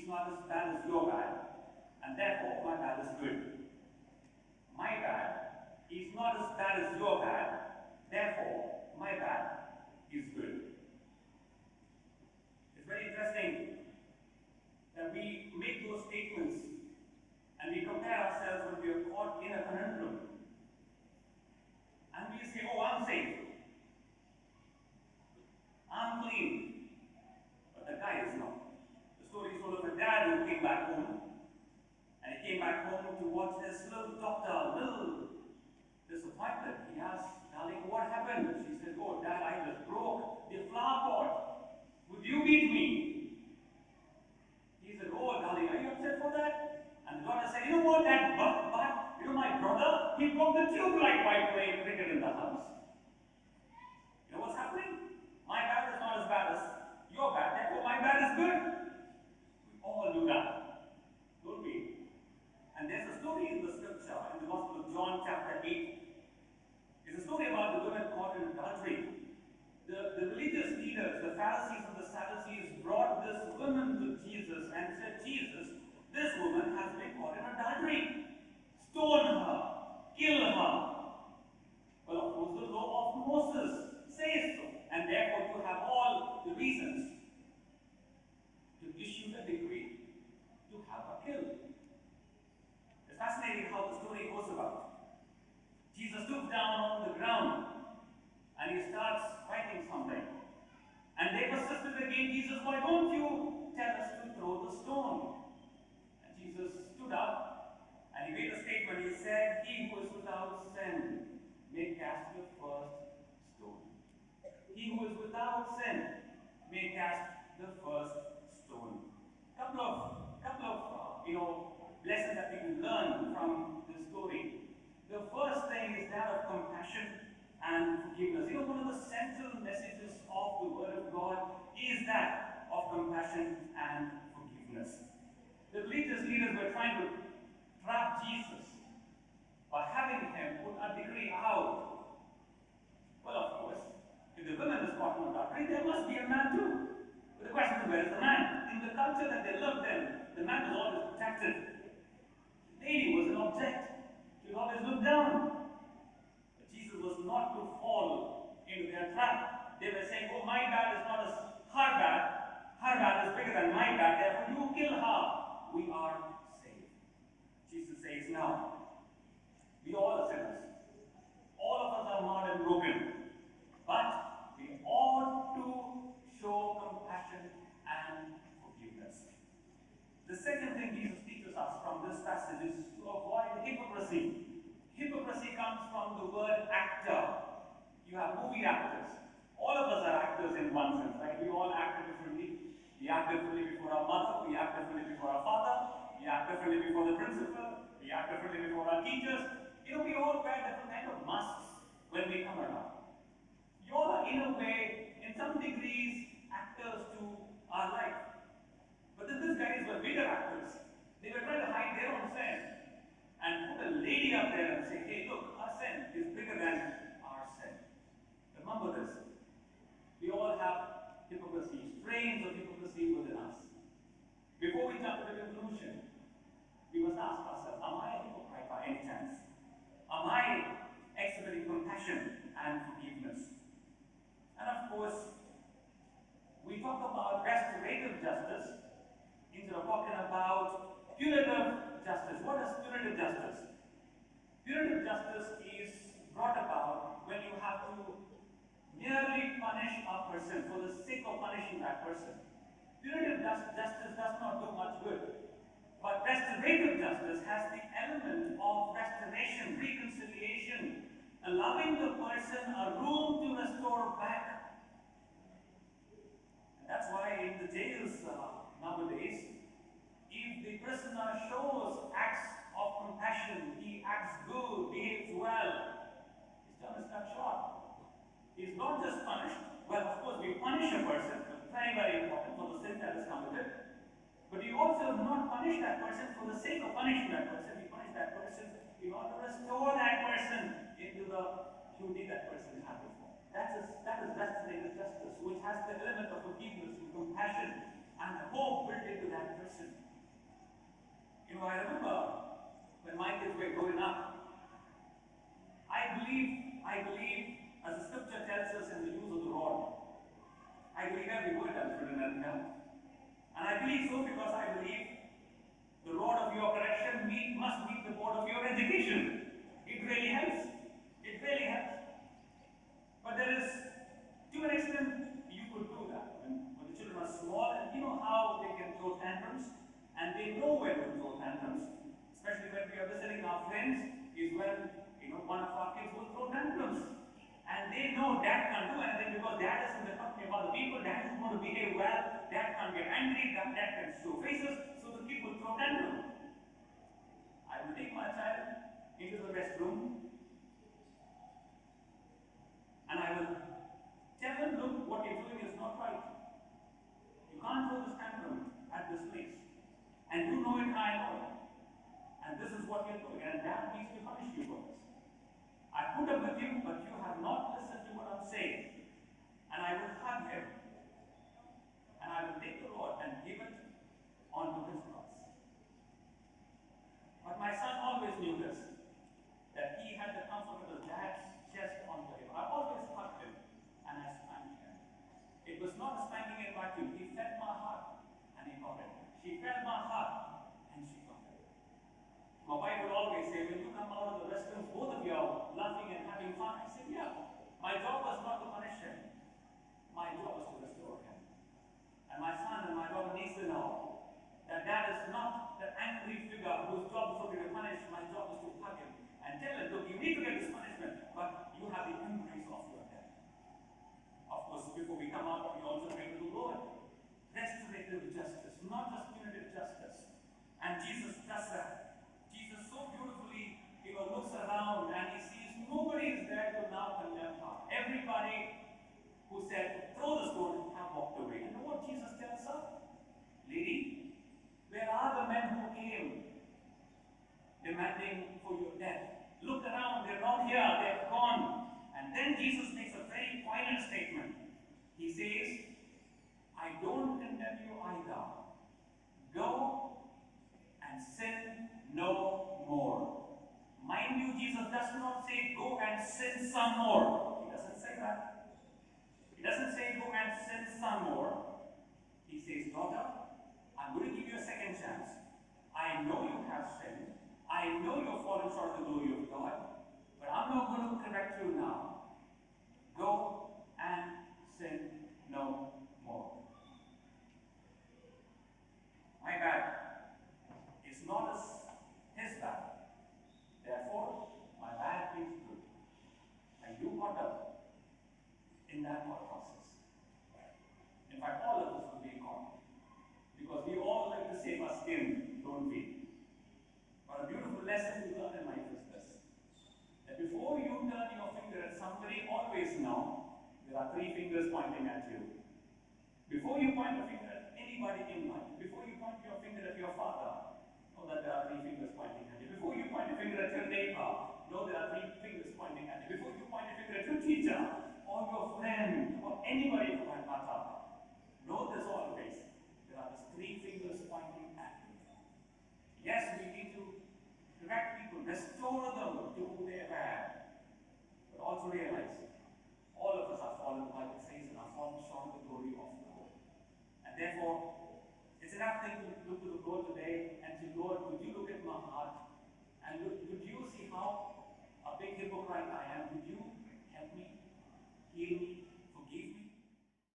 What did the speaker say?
not as bad as your bad, and therefore my bad is good. My bad is not as bad as your bad, therefore my bad is good. It's very interesting that we make those statements and we compare ourselves when we are caught in a conundrum. And we say, oh, I'm safe, I'm clean, but the guy is not. The story is told of a dad who came back home, and he came back home to watch his little daughter, little disappointed. He asked, darling, what happened? She said, oh, Dad, I just broke the flower pot. Would you beat me? He said, oh, darling, are you upset for that? And the daughter said, you know what, Dad, but, you know my brother, he broke the tube light by playing cricket in the house. You know what's happening? My bad is not as bad as your bad, therefore my bad is good. We all do that, don't we? And there's a story in the scripture, in the Gospel of John chapter 8. It's a story about the woman caught in adultery. The religious leaders, the Pharisees and the Sadducees, brought this woman to Jesus and said, Jesus, this woman has been caught in adultery. Stone her, kill her. Well, of course, the law of Moses says so, and therefore you have all the reasons to issue the decree to have her killed. It's fascinating how the story goes about. Jesus looks down on the ground and he starts writing something. And they persisted again, Jesus, why don't you tell us to throw the stone? And Jesus stood up and he made a statement. He said, he who is without sin may cast the first stone. He who is without sin may cast the first stone. Couple of lessons that we can learn from this story. The first thing is that of compassion and forgiveness. One of the central messages of the Word of God is that of compassion and forgiveness. The religious leaders were trying to trap Jesus by having him put a decree out. Well, of course, if the woman is caught in adultery, there must be a man too. But the question is, where is the man? In the culture that they lived in, the man was always protected. The lady was an object. She was always looked down. But Jesus was not to fall into their trap. They were saying, oh, my bad is not as her bad. Her bad is bigger than my bad. Therefore, you kill her. We are saved. Jesus says, now, we all are sinners. All of us are marred and broken. But we ought to show compassion and forgiveness. The second thing Jesus teaches us from this passage is to avoid hypocrisy. Hypocrisy comes from the word actor. You have movie actors. All of us are actors in one sense, right? We all act differently. We act differently before our mother. We act differently before our father. We act differently before the principal. We act differently before our teachers. We all wear different kind of masks when we come around. You all are, in a way, in some degrees, actors to our life. But then these guys were bigger actors. They were trying to hide their own sin and put a lady up there and say, hey, look, our sin is bigger than our sin. Remember this. We all have hypocrisy, strains of hypocrisy within us. Before we jump to the conclusion, we must ask ourselves, am I a hypocrite by any chance? Am I exhibiting compassion and forgiveness? And of course, we talk about restorative justice instead of talking about punitive justice. What is punitive justice? Punitive justice is brought about when you have to merely punish a person for the sake of punishing that person. Punitive justice does not do much good. But restorative justice has the element of restoration, reconciliation, allowing the person a room to restore back. And that's why in the jails nowadays, if the prisoner shows acts of compassion, he acts good, behaves well, his term is cut short. He is not just punished. Well, of course, we punish a person, very, very important for the sin that is committed. But you also not punish that person for the sake of punishing that person. You punish that person in order to restore that person into the duty that person had before. That is restorative justice, which has the element of forgiveness and compassion and hope built into that. that person. I remember when my kids were growing up, I believe, as the scripture tells us in the use of the rod, I believe every word that's written in that. And I believe so because I believe the rod of your correction must meet the board of your education. It really helps. It really helps. But there is, to an extent, you could do that. When the children are small, and you know how they can throw tantrums, and they know when to throw tantrums. Especially when we are visiting our friends, is when one of our kids will throw tantrums. And they know dad can't do anything because dad is in the company of other people, dad is going to behave well, dad can't get angry, dad can show faces, so the kid will throw tantrum. I will take my child into the restroom and I will tell him, look, what you're doing is not right. You can't throw this tantrum at this place. And you know it, I know it. And this is what you're doing, and dad needs to punish you for this. I put up with you, but you have not listened to what I'm saying. And I will hug him. And I will take the rod and give it onto his cross. But my son always knew this, that he had the comfort of his dad's chest onto him. I always hugged him and I spanked him. It was not a spanking in vacuum. He felt my heart and he got it. She felt my heart and she got it. My wife would always say, when you come out of the restrooms, both of you are laughing and having fun. I said, yeah, my job was not to punish him. My job was to restore him. And my son and my daughter needs to know that dad is not that angry figure whose job is only to punish. My job is to hug him and tell him, look, you need to get this punishment, but you have the embrace of your dad. Of course, before we come out, we also pray to the Lord. Restorative justice, not just punitive justice. And Jesus does that. Jesus so beautifully, looks around and he sees nobody is there to now condemn her. Everybody who said, throw the stone, have walked away. And you know what Jesus tells her? Lady, where are the men who came demanding for your death? Look around, they're not here, they're gone. And then Jesus makes a very poignant statement. He says, I don't condemn you either. Go and sin no more. Mind you, Jesus does not say, go and sin some more. He doesn't say that. He doesn't say, go and sin some more. He says, daughter, I'm going to give you a second chance. I know you have sinned. I know you've fallen short of the glory of God. But I'm not going to correct you now. Go and sin no more. My bad. It's not his bad. Therefore, my bad is good. And you caught up in that thought process. In fact, all of us will be caught. Because we all like to save our skin, don't we? But a beautiful lesson we learn in life is this. That before you turn your finger at somebody, always know there are three fingers pointing at you. Before you point a finger at anybody in life, before you point your finger at your father, know that there are three fingers pointing at you. Before you point a finger at your neighbor, know there are three fingers pointing at you. Before you point a finger at your teacher, or your friend, or anybody for that matter, know this always. There are these three fingers pointing at you. Yes, we need to correct people, restore them to who they were. But also realize, all of us are fallen, the Bible says, and are fallen short of the glory of God. And therefore, it's enough thing to look to the Lord today and say, Lord, would you look at my heart? And would you see how a big hypocrite I am?